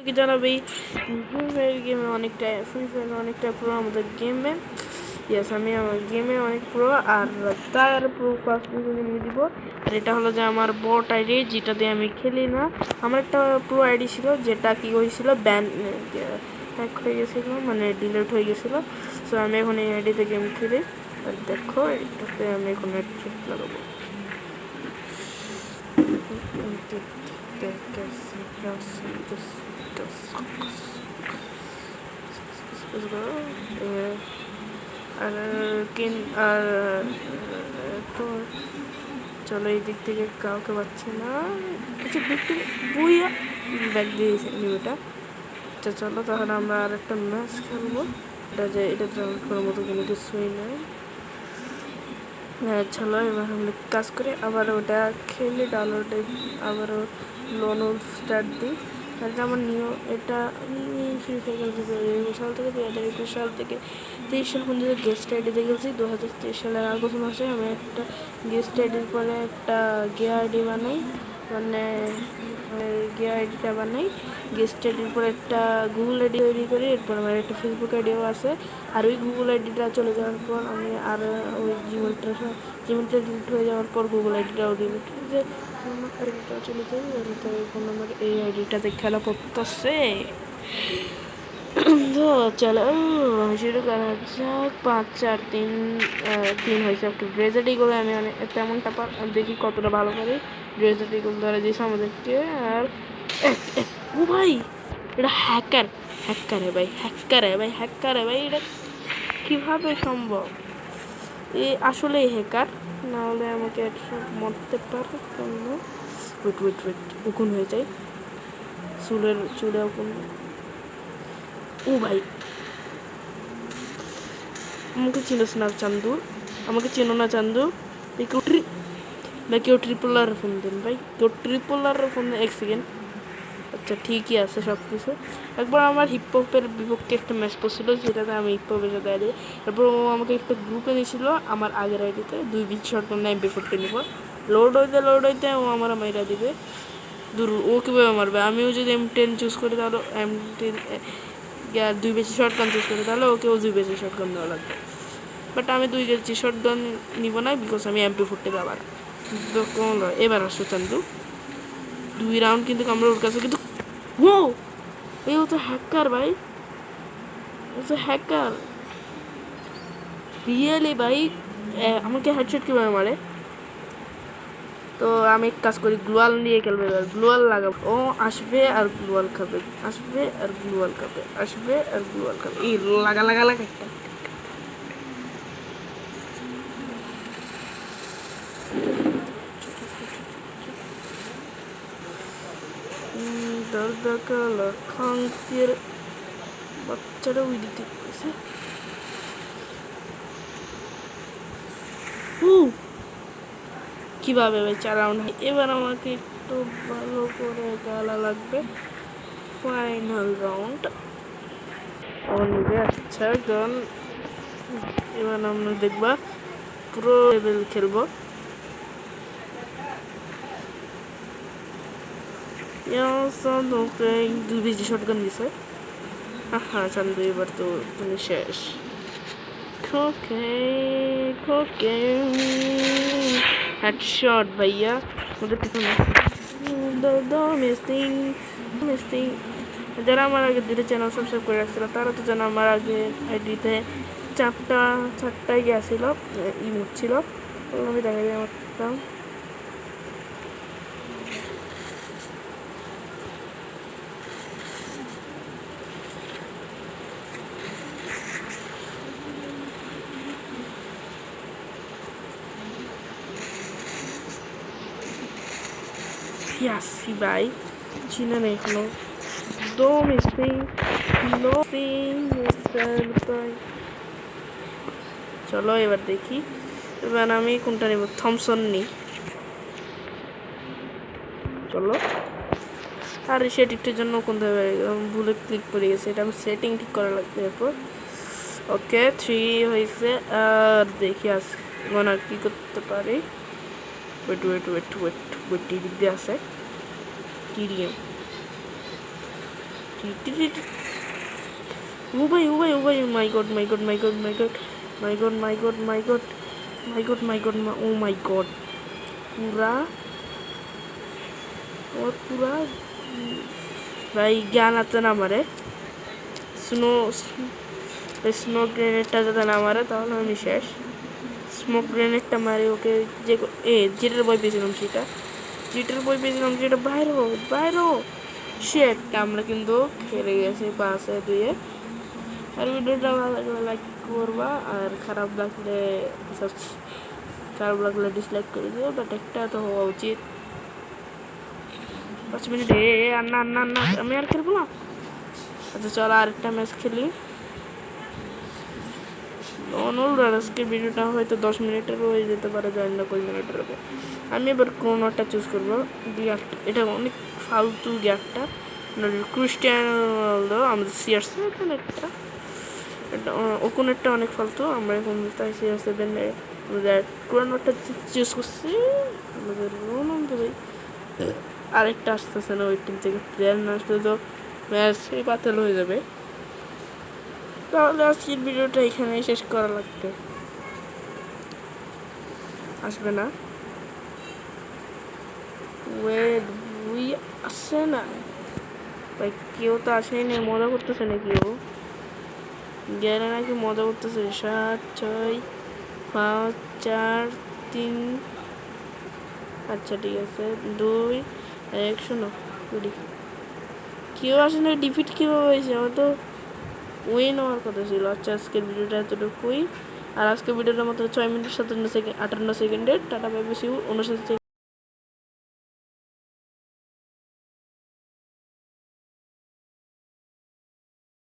কি জানাবে free fire গেমে অনেকটা পুরো আমাদের গেমে। ইয়েস, আমি আমার গেমে অনেক প্রো, আর তার প্রো ফার্স্ট নিয়ে দিব। আর এটা হলো যে আমার বট আইডি, যেটা দিয়ে আমি খেলি না। আমার একটা প্রো আইডি ছিল, যেটা কি হয়েছিল ব্যান হ্যাক হয়ে গেছিলো, মানে ডিলিট হয়ে গেছিলো। সো আমি এখন এই আইডিতে গেম খেলি। আর দেখো, এটাতে আমি এখন হেডশট লাগাবো। আর তো চলো, এই দিক থেকে কাউকে পাচ্ছি না। আচ্ছা, বইয়া ব্যাগ দিয়েছে নিউটা। আচ্ছা চলো, তাহলে আমরা আর একটা ম্যাচ খেলবো। এটা ডাউনলোড করার মতো কোনো কিছুই নেই। হ্যাঁ চলো, এবার আমরা কাজ করে আবার ওটা খেলে ডাউনলোডে আবারও লোন স্টার্ট দিই। আর এটা আমার এটা আমি ফ্রি ফায়ার খেলছি 2021 সাল থেকে 2021 সাল থেকে 23 সাল পর্যন্ত গেস্ট আইডিতে খেলছি। 2023 সালের আগস্ট মাসে আমি একটা গেস্ট আইডির পরে একটা গিয়া আইডি বানাই, মানে গিয়া আইডিটা বানাই। গেস্ট আইডির পরে একটা গুগল আইডি তৈরি করি, এরপর আমার একটা ফেসবুক আইডিও আছে। আর ওই গুগল আইডিটা চলে যাওয়ার পর আমি আর ওই জিমেলটা ডিলিট হয়ে যাওয়ার পর গুগল আইডিটাও ডিলিট হয়ে যায়, আমার আইডিটাও চলে যায়। তো এখন আমার এই আইডিটাতে খেলা পড়তেছে। তো চলো শুরু করা যাক। 5-4-3 হয়েছে একটা ড্রেজার্ট ইগল। আমি অনেক তেমনটা দেখি কতটা ভালো করে ড্রেজার্ট ইগল ধরে দিয়েছে আমাদেরকে। আর ও ভাই, এটা হ্যাকার হে ভাই, এটা কীভাবে সম্ভব? এ আসলেই হ্যাকার, নাহলে আমাকে মরতে পারে। ওয়েট উকুন হয়ে যায়, চুলে উকুন। ও ভাই, আমাকে চিনোস না চান্দু, আমাকে চেনো না চান্দু। কেউ ট্রিপল আর ফোন দেন ভাই, কেউ ট্রিপল আর ফোন দেন। 1 সেকেন্ড। আচ্ছা ঠিকই আছে সব কিছু। একবার আমার হিপহপের বিপক্ষে একটা ম্যাচ পড়ছিল, যেটাতে আমি হিপহপের সাথে আইডি। তারপর ও আমাকে একটা গ্রুপে নিয়েছিল আমার আগের আইডিতে 2 বিচ শট M4 নিব। লোড হইতে ও আমার মাইরা দিবে। দূর, ও কীভাবে মারবে? আমিও যদি M10 চুজ করি, তাহলে M10 2 বেশি শটগান চুজ করি, তাহলে ওকেও 2 বেশি শটগান দেওয়া লাগবে। বাট আমি 2 বেশি শটগান নিব না, বিকজ আমি MP40 ব্যবহার। তো এবার আসো চান্দু, 2 রাউন্ড কিন্তু আমরা ওর কাছে, কিন্তু ও তো হ্যাকার ভাই, ও তো হ্যাকার রিয়েলি ভাই। আমাকে হেডশট কীভাবে মারে? তো আমি এক কাজ করি, গ্লোয়াল নিয়ে খেলবে। এবার গ্লোয়াল লাগাবো, ও আসবে আর গ্লোয়াল খাবে, এই লাগা একটা। খাঙ্কের বাচ্চাটা ওই দিকে গেছে। কীভাবে ভাই 4 রাউন্ড? এবার আমাকে একটু ভালো করে গালা লাগবে। ফাইনাল রাউন্ড ও নিবে। আচ্ছা গান, এবার আমরা দেখবা প্রো লেভেল খেলবো। দুই বেশি শটগান দিছে। হ্যাঁ চান্দু, এবার তো তুমি শেষ। হেডশট ভাইয়া, যারা আমার আগে দুটো চ্যানেল সাবস্ক্রাইব করে রাখছিল, তারা তো যেন আমার আগে আইডিতে চারটায় গিয়েছিল, ইমোট ছিল, আমি দেখা যায় আমার। Yassi ভাই, চিনে নেই এখনো। চলো এবার দেখি, এবার আমি কোনটা নেব? থমসন নিই, চলো। আর সেটিংটার জন্য কোনটা ভুলে ক্লিক করে গেছে, এটা আমি সেটিং ঠিক করা লাগবে। এরপর ওকে 3 হয়েছে। আর দেখি আর কি করতে পারি। ওয়েট দিক দিয়ে আছে টিডিএম। ও ভাই ও ভাই ও ভাই, মাই গড মাই গড মাই গড মাই গড মাই গড মাই গড মাই গড মাই গড মাই গড ও মাই গড, পুরা ওর পুরা ভাই জ্ঞান আছে না আমারে। স্নো স্নো গ্রেনেডটা যাতে না মারে তাহলে আমি শেষ। স্মোক গ্রেনেডটা মারে ওকে, যে যেটার বই পেয়েছিলাম সেটা, যেটা বাইরো সেটা আমরা কিন্তু হেরে গেছি 5-2। আর ভিডিওটা ভালো লাগলে লাইক করবা, আর খারাপ লাগলে ডিসলাইক করে দিও, বাট একটা তো হওয়া উচিত। 5 মিনিট না আমি আর খেলবো না। আচ্ছা চলো আরেকটা ম্যাচ খেলি। অনুরোধ, আজকের ভিডিওটা হয়তো 10 মিনিটেরও হয়ে যেতে পারে, জানি না কই মিনিটের হবে। আমি এবার ক্রোনোটা চুজ করবো। এটা অনেক ফালতু গিয়ারটা, ক্রিস্টিয়ানো রোনালদো আমাদের CR7 একটা, এটা ওকোনেরটা অনেক ফালতু। আমরা এখন তাই CR7 আমাদের ক্রোনোটা চুজ করছি। আমাদের রোনালদো ভাই আরেকটা আসতেছে না, ওই টিম থেকে প্লেয়ার না আসলে তো ম্যাচ বাতিল হয়ে যাবে। তাহলে আজকের ভিডিওটা এখানেই শেষ করা লাগবে। আসবে না, উই আসছে না ভাই, কেউ তো আসেনি। মজা করতেছে না কেউ, গেলে নাকি মজা করতেছে। 7 6 5 4 3, আচ্ছা ঠিক আছে 2 1 শোনো কেউ আসে না। ডিফিট কীভাবে হয়েছে? আমার তো উইন হওয়ার কথা ছিল। আচ্ছা আজকের ভিডিওটা এতটুকুই। আর আজকের ভিডিওটার মতো 6 মিনিট 57 সেকেন্ড 58 সেকেন্ডের। Tata bye bye, 59